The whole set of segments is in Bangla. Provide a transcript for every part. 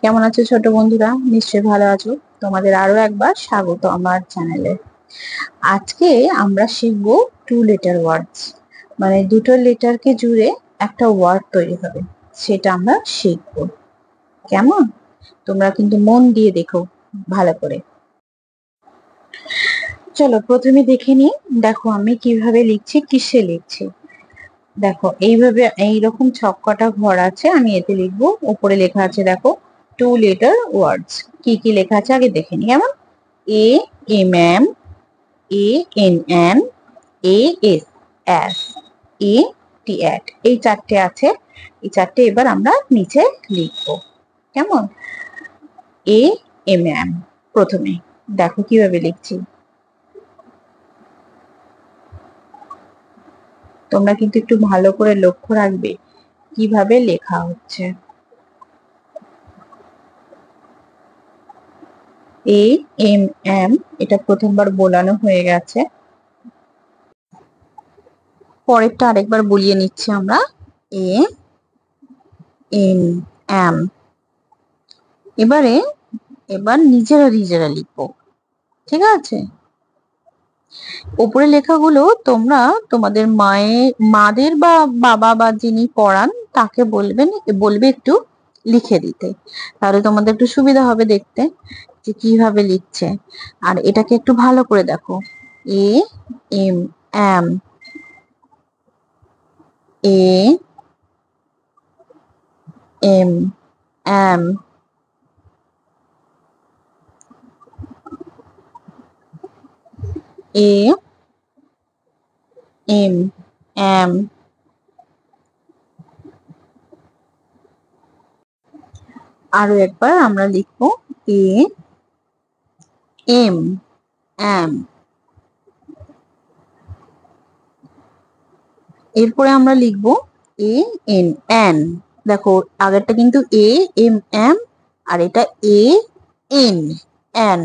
কেমন আছো ছোট বন্ধুরা? নিশ্চয়ই ভালো আছো। তোমাদের আরো একবার স্বাগত আমার চ্যানেলে। আজকে আমরা শিখবো টু লেটার ওয়ার্ডস, মানে দুটো লেটারকে জুড়ে একটা ওয়ার্ড তৈরি হবে, সেটা আমরা শিখবো। কেমন? তোমরা কিন্তু মন দিয়ে দেখো ভালো করে। চলো প্রথমে দেখে নিই। দেখো আমি কিভাবে লিখছি, কিসে লিখছি। দেখো এইভাবে এইরকম ছক্কাটা ঘর আছে, আমি এতে লিখবো। উপরে লেখা আছে দেখো টু লেটার ওয়ার্ডস। কি কি লেখা আছে আগে দেখে নিই। যেমন A M M, A N M, A S S, A T at, এই চারটে আছে। এই চারটে এবার আমরা নিচে লিখবো। কেমন? এ এম এম প্রথমে দেখো কিভাবে লিখছি। তোমরা কিন্তু একটু ভালো করে লক্ষ্য রাখবে কিভাবে লেখা হচ্ছে। এ এম এম, এটা প্রথমবার বোলানো হয়ে গেছে। পরেরটা আরেকবার বলিয়ে নিচ্ছি আমরা। A M am. এবার নিজেরা নিজেরা লিখবো। ঠিক আছে? উপরে লেখাগুলো তোমরা তোমাদের মাদের বা বাবা বা যিনি পড়ান তাকে বলবে একটু লিখে দিতে। তাহলে তোমাদের একটু সুবিধা হবে দেখতে যে কিভাবে লিখছে। আর এটাকে একটু ভালো করে দেখো। A M M, A M M, A M am. আরো একবার আমরা লিখবো এ এম এম। এরপরে আমরা লিখবো এ এন এন। দেখো আগেরটা কিন্তু এ এম এম, আর এটা এ এন এন।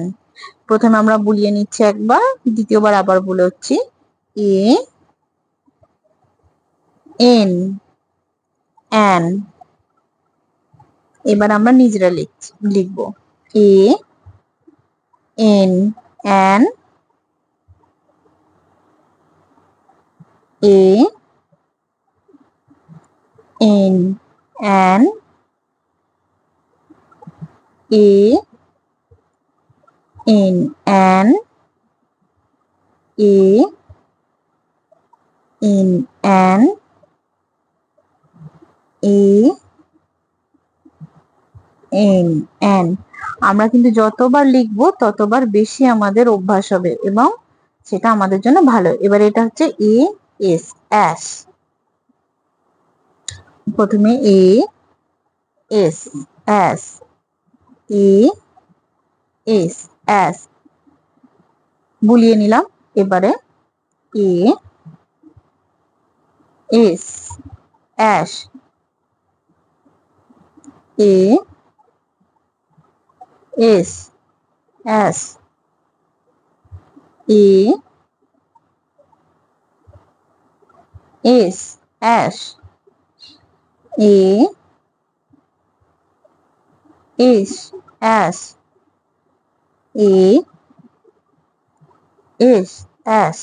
প্রথমে আমরা বুলিয়ে নিচ্ছি একবার, দ্বিতীয়বার আবার বলে হচ্ছি এ এন এন। এবার আমরা নিজেরা লিখবো A N N, A N N, A N N, A N N, A N N. আমরা কিন্তু যতবার লিখবো ততবার বেশি আমাদের অভ্যাস হবে এবং সেটা আমাদের জন্য ভালো। এবার এটা হচ্ছে এ এস এস। প্রথমে A S S, A S S বুলিয়ে নিলাম। এবারে A S S, A S S, A S S, A S S, A S S.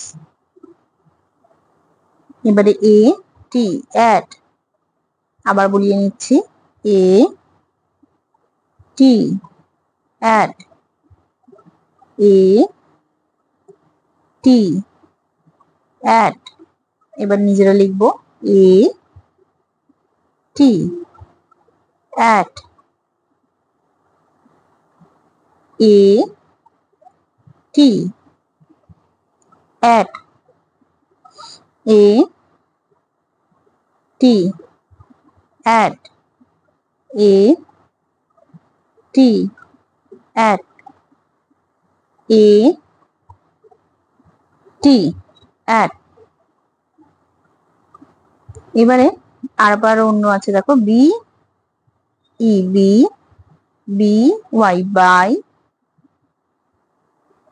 এবারে এ টি এট, আবার বলিয়ে নিচ্ছি এ টি এট, এ টি এট। এবার নিজেরা লিখবো এ টি এট, এ টি এট, এ টি এট, এ টি এট, এ টি এট। এবারে আরবার অন্য আছে দেখো B E be, B Y by,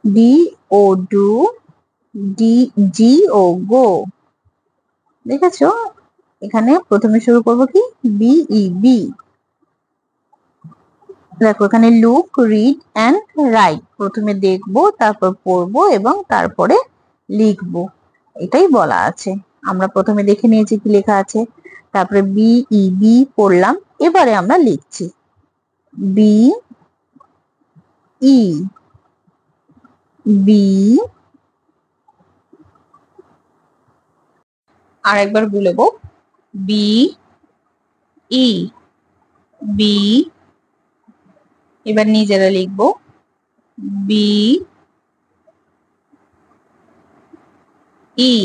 D O do, D G O go. দেখেছো? এখানে প্রথমে শুরু করবো কি বি ই বি, দেখো এখানে লুক, রিড অ্যান্ড রাইট, প্রথমে দেখবো, তারপর পড়বো এবং তারপরে লিখবো, এটাই বলা আছে। আমরা প্রথমে দেখে নিয়েছি কি লেখা আছে, তারপরে বি ই বি পড়লাম, এবারে আমরা লিখছি বি ই বি, আর একবার বলবো বি ই বি, এবার নিজেরা লিখবো B E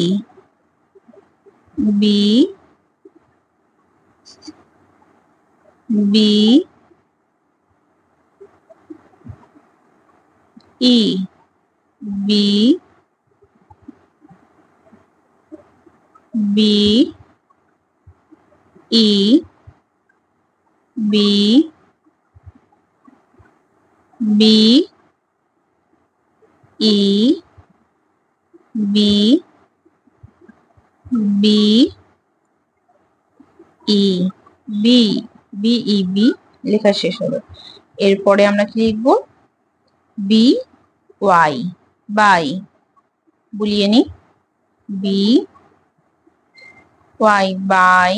be B E be B E be B E be B E be, B E be লেখা শেষ হলো। এরপরে আমরা কি লিখবো, বি ওয়াই, বাই, বুলিয়ে নি, B Y by,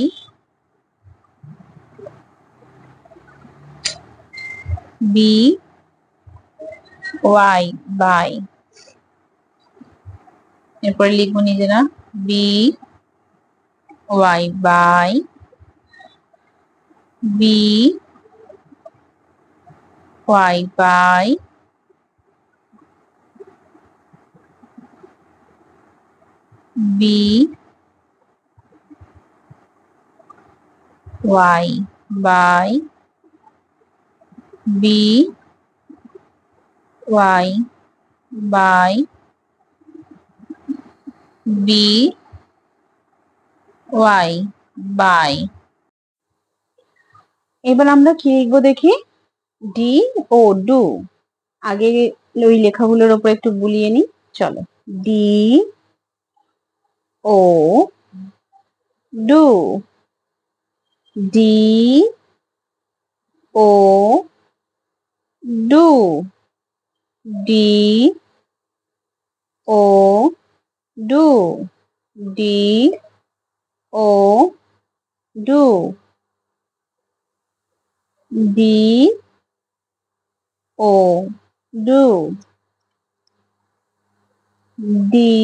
B Y by, এরপরে লিখবো নিজেরা B Y by, B Y by, B Y by, B Y by, B Y by. এবার আমরা কি লিখবো দেখি, ডি ও ডু, আগে ওই লেখাগুলোর ওপর একটু বুলিয়ে নি, চলো D O do, D O do, D O do, D O do, D O do, D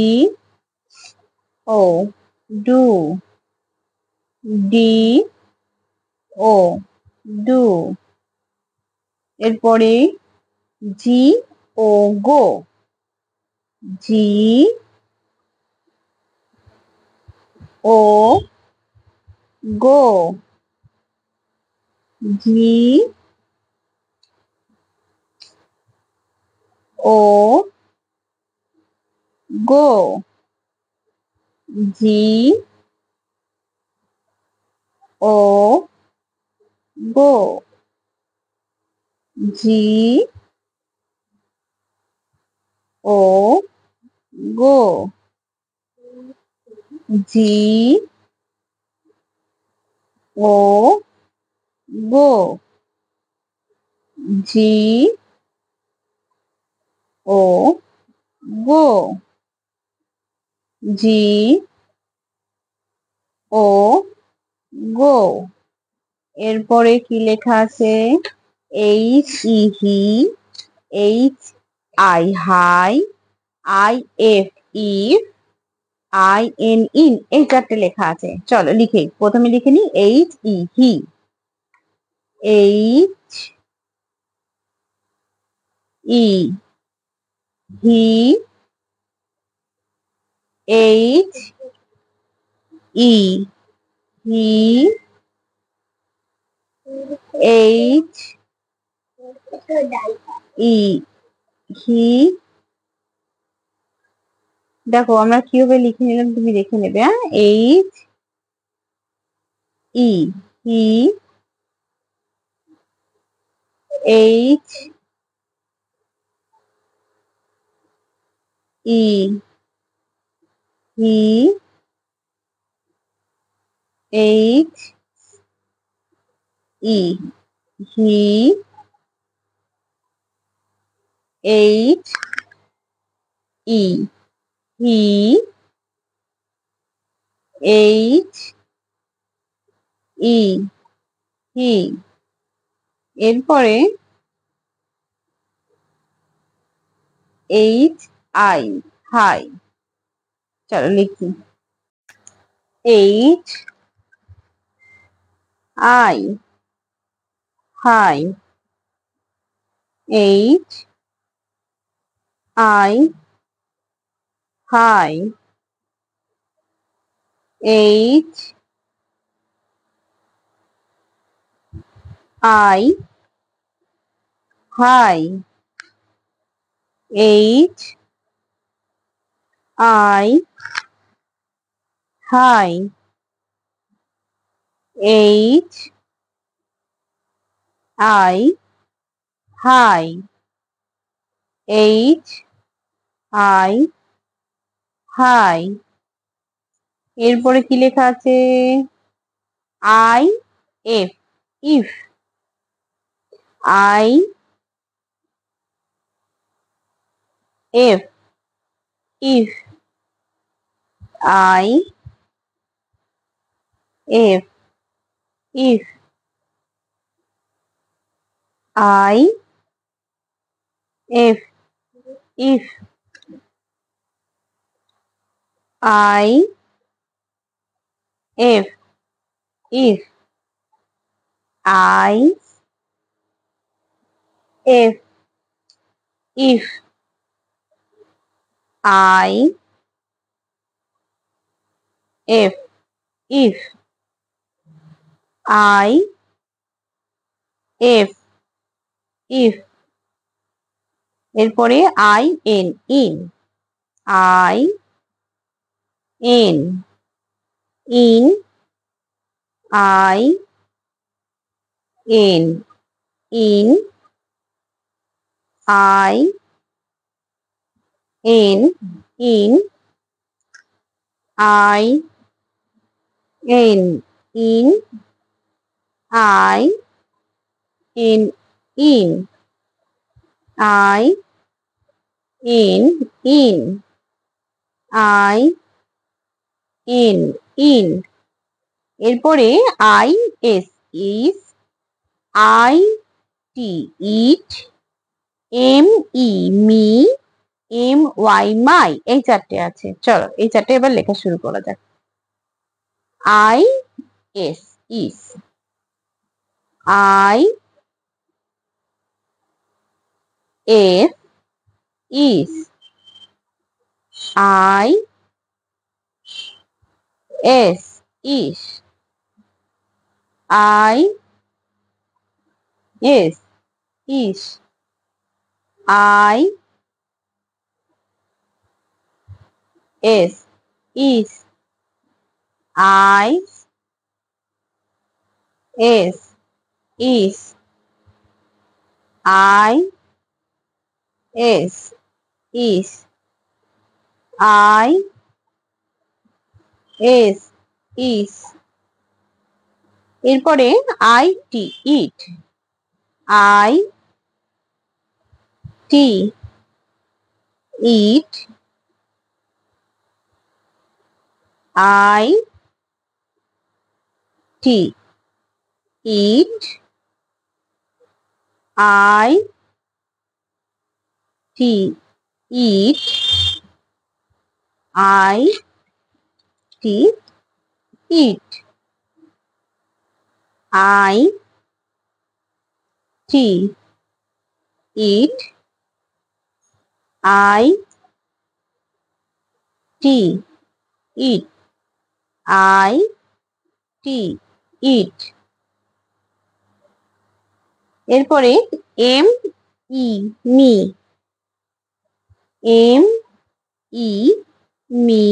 O do, D O do, এরপরে জি ও গো, জি ও গো, জি ও গো, জি ও গো, জি ও গো, জি ও গো, জি ও গো, জি ও গো, এরপরে কি লেখা আছে, H E he, H I hi, I F if, I N in, এই চারটে লেখা আছে, চলো লিখে, প্রথমে লিখে নি H E he, H E he, H E he, H E he, দেখো আমরা কিভাবে লিখে নিলাম তুমি দেখে নেবে, হ্যাঁ, H E he, H E he, H E he, H E, he, H E, he. এরপরে এইচ আই, হাই। চলো লিখি। H I, hi. H I, hi. H I, hi. H I, hi. H I, hi. H I, hi. এরপরে কি লেখা আছে? I F, if. I F, if. I F, if. I F, if. I F, if. I F, if. I F, if. I F, if. এরপরে I N, in. I N, in. I N, in. I N, in. I N, in. I N, in. I N, in. I N, in. এরপরে I S, is. I T, it. M E, me. M Y, my. এই চারটে আছে। চলো এই চারটে এবার লেখা শুরু করা যাক। I S, is. I S, is. I S, is. I S, is. I S, is. I S, is. I S, is. I S, is. এরপরে I T, it. I T, it. I T, it. I T, it. I T, it. I T, it. I T, it. I T, it. এরপরে M E, me. M E, me.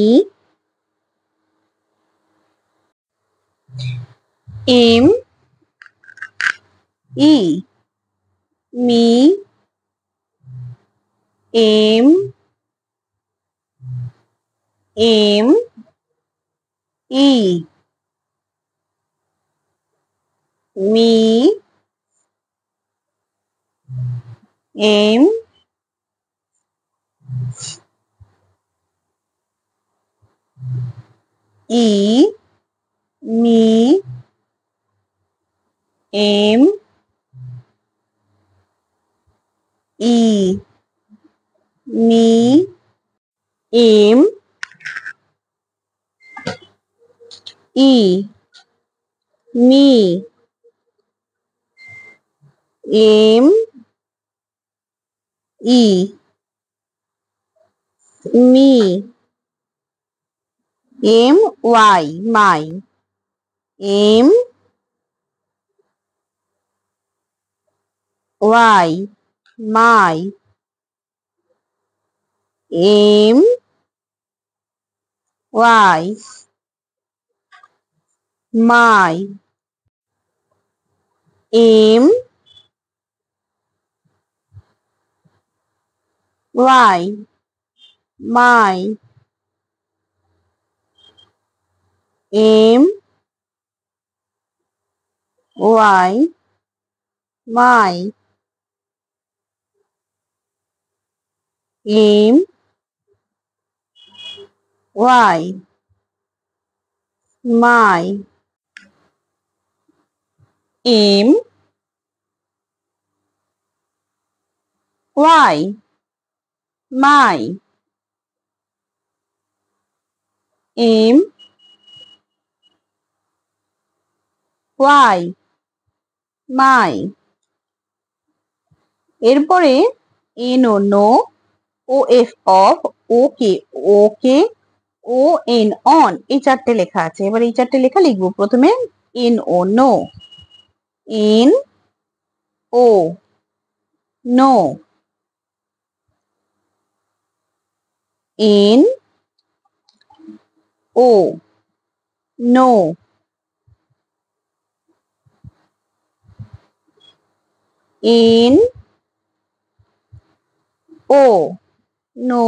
M E, me. M, M E, me. M E, me, M, E, me, M, E, me, M, E, me, M, Y, my, M, Y, my, M, Y, my, M, Y, my, M, Y, my, M, Y, my, M, Y, my, M, Y, my, এরপরে no no, O F of, okay okay, O N on, এই চারটে লেখা আছে। এবার এই চারটে লেখা লিখবো। প্রথমে N O no, N O no, N O no, N O no,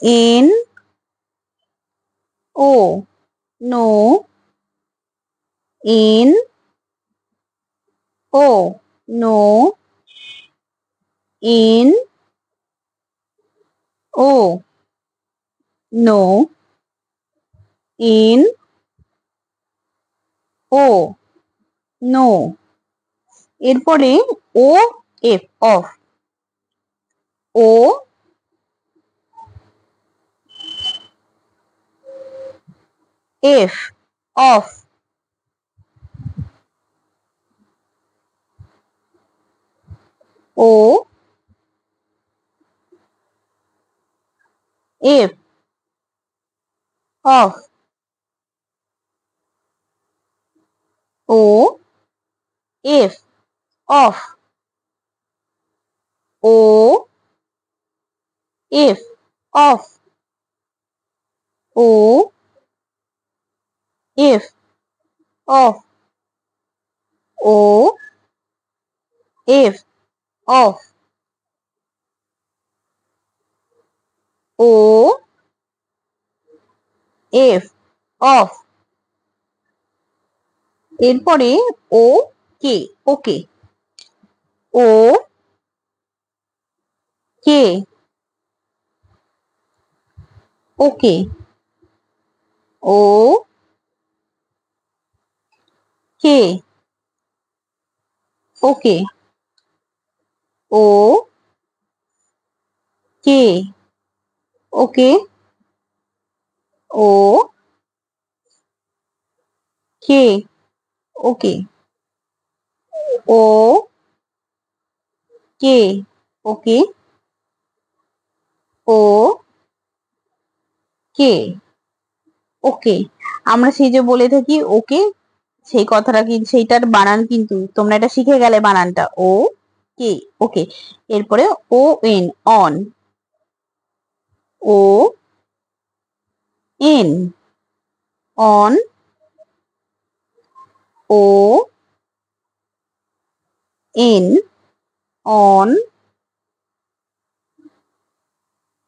N O no, N O no, N O no, N O no, এরপরে O F of, O F of, O F of, O F of, O F of, O F of, O F of, O F of, এরপরে ও কে, ওকে, ও কে, ওকে, ও কে, ওকে, ও কে, ওকে, ও কে, ওকে, ও কে, ওকে, ও কে, ওকে। আমরা সেই যে বলে থাকি ওকে, সেই কথাটা কি, সেইটার বানান কিন্তু তোমরা এটা শিখে গেলে বানানটা, ও কে, ওকে। এরপরে O N on, O N on, O N on,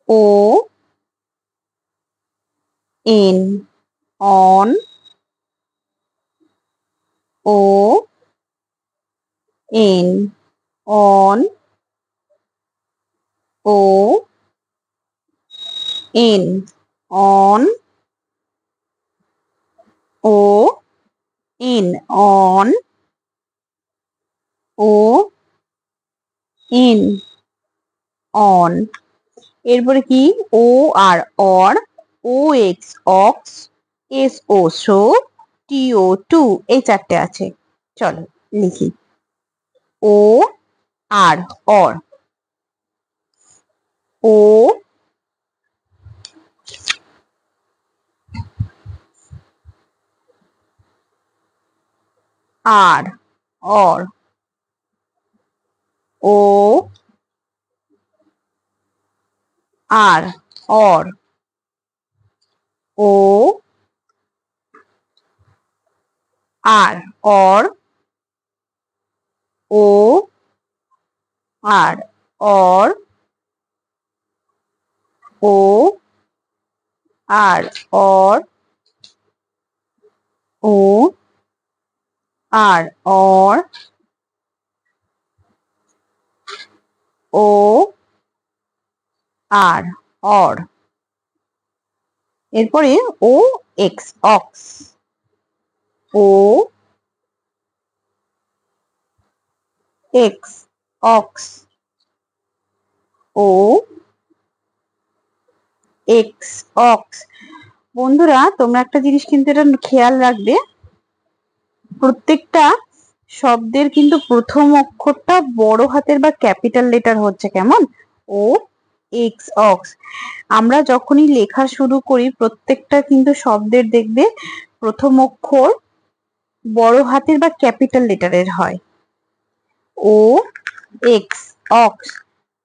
O N on, O N on, O N, on, O N, on, O N, on. এরপরে কি, O R, or, O X, ox, S O so, T O to, এই চারটে আছে। চলো লিখি। O R, or, O R, or, O R, or, O R, or, O R, or, O R, or, O R, or, O R, or. এরপরে ও এক্স, অক্স, ও এক্স, অক্স, ও এক্স, অক্স। বন্ধুরা তোমরা একটা জিনিস কিন্তু এটা খেয়াল রাখবে, প্রত্যেকটা শব্দের কিন্তু প্রথম অক্ষরটা বড় হাতের বা ক্যাপিটাল লেটার হচ্ছে কেমন, ও এক্স, অক্স। আমরা যখনই লেখা শুরু করি প্রত্যেকটা কিন্তু শব্দের দেখবে প্রথম অক্ষর বড় হাতের বা ক্যাপিটাল লেটারের হয়, ও এক্স, অক্স।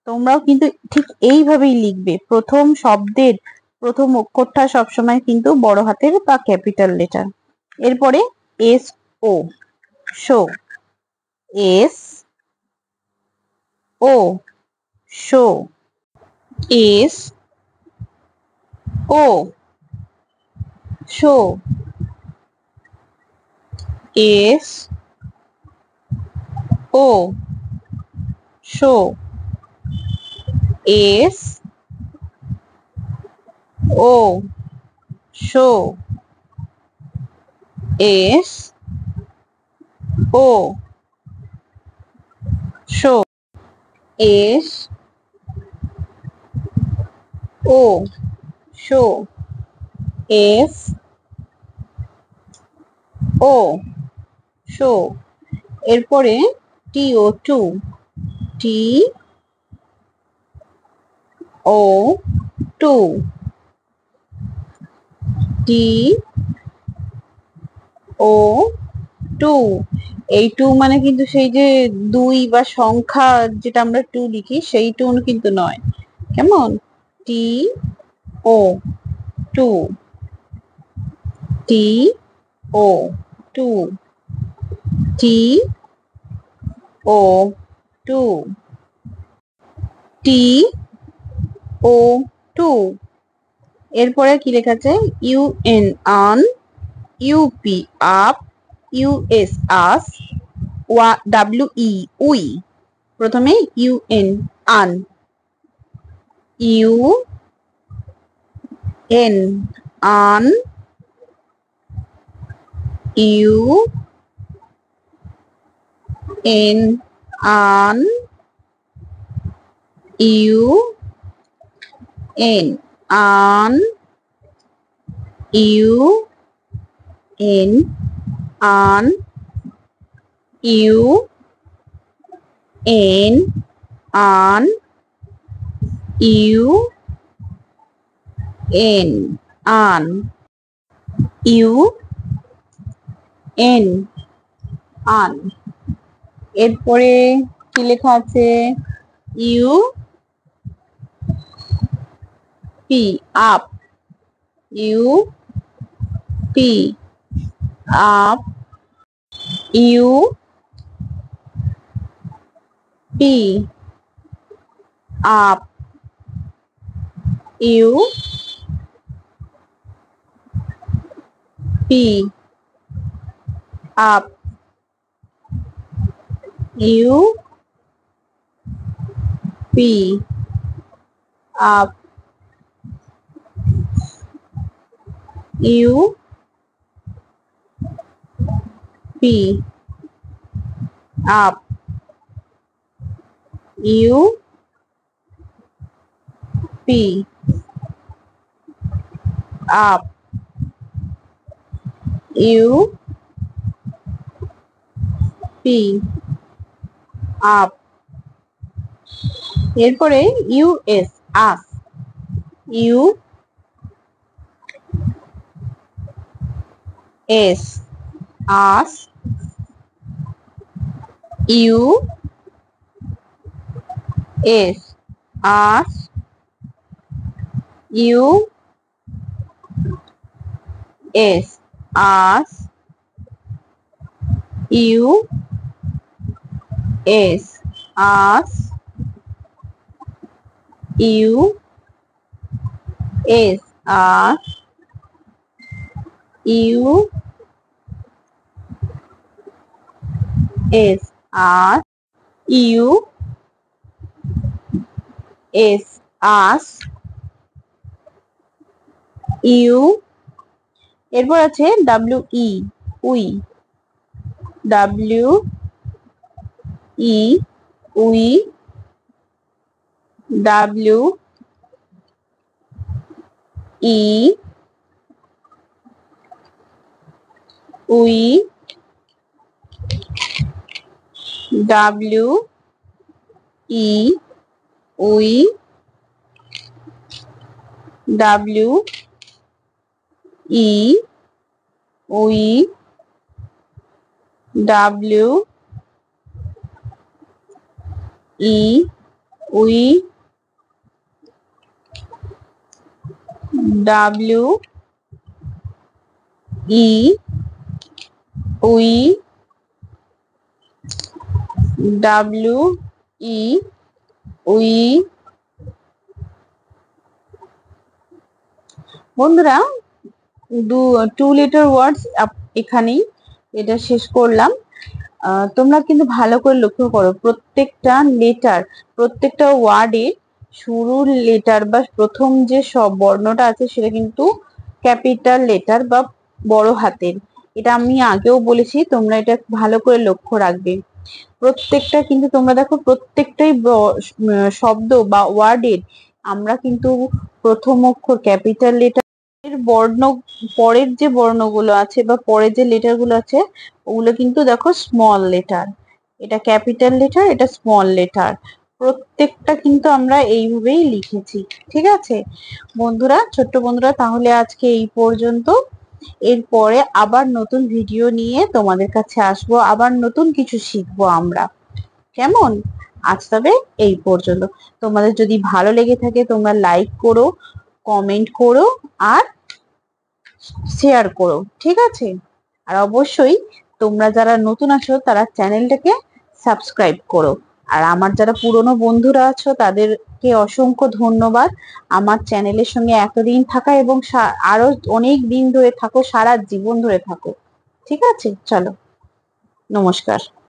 তোমরাও কিন্তু ঠিক এইভাবেই লিখবে, প্রথম শব্দের প্রথম অক্ষরটা সবসময় কিন্তু বড় হাতের বা ক্যাপিটাল লেটার। এরপরে S O, so, S O, so, S O, so, S O, so, S O, so, S O, so, S O, so, S O, so. এরপরে T O to, T O to, T O to. এই টু মানে কিন্তু সেই যে দুই বা সংখ্যা যেটা আমরা টু লিখি সেই টু কিন্তু নয়, কেমন, T O to, T O to, T O to, T O to. এরপরে কি লেখা আছে, U N, un, UP, up, US, us, W E, we. প্রথমে U N, un, U N, un, U N, un, U N, un, U N, un, U N, un, U N, un, U N, un. এরপরে কি লেখা আছে, U P, up, U P, up, U P, up, U P, up, U P, up, U P up, U P up, U P up. এরপরে US us, U S us, U S us, U S us, U S us, U S us, U S us, U S us, U. এরপর আছে W E, we, W E, we, W E, we, W E, we, W E, we, W E, we, W E, we, W E, we. বন্ধুরা, 2 লেটার ওয়ার্ডস এখানেই এটা শেষ করলাম। তোমরা কিন্তু ভালো করে লক্ষ্য করো, প্রত্যেকটা লেটার, প্রত্যেকটা ওয়ার্ডে শুরুর লেটার বা প্রথম যে সব বর্ণটা আছে সেটা কিন্তু ক্যাপিটাল লেটার বা বড় হাতের। এটা আমি আগেও বলেছি, তোমরা এটা ভালো করে লক্ষ্য রাখবে। প্রত্যেকটা কিন্তু তোমরা দেখো, প্রত্যেকটাই শব্দ বা ওয়ার্ডের আমরা কিন্তু প্রথম অক্ষর ক্যাপিটাল লেটার, এর বর্ণ, পরের যে বর্ণগুলো আছে বা পরের যে লেটার গুলো আছে ওগুলো কিন্তু দেখো স্মল লেটার। এটা ক্যাপিটাল লেটার, এটা স্মল লেটার। প্রত্যেকটা কিন্তু আমরা এইভাবেই লিখেছি। ঠিক আছে বন্ধুরা, ছোট্ট বন্ধুরা, তাহলে আজকে এই পর্যন্ত। এরপরে আবার নতুন ভিডিও নিয়ে তোমাদের কাছে আসবো, আবার নতুন কিছু শিখবো আমরা। কেমন? আজ তবে এই পর্যন্ত। তোমাদের যদি ভালো লেগে থাকে তোমরা লাইক করো, কমেন্ট করো আর শেয়ার করো। ঠিক আছে? আর অবশ্যই তোমরা যারা নতুন আছো তারা চ্যানেলটাকে সাবস্ক্রাইব করো। আর আমার যারা পুরনো বন্ধুরা আছো তাদেরকে অসংখ্য ধন্যবাদ আমার চ্যানেলের সঙ্গে এতদিন থাকা এবং আরো অনেক দিন ধরে থাকো, সারা জীবন ধরে থাকো। ঠিক আছে, চলো, নমস্কার।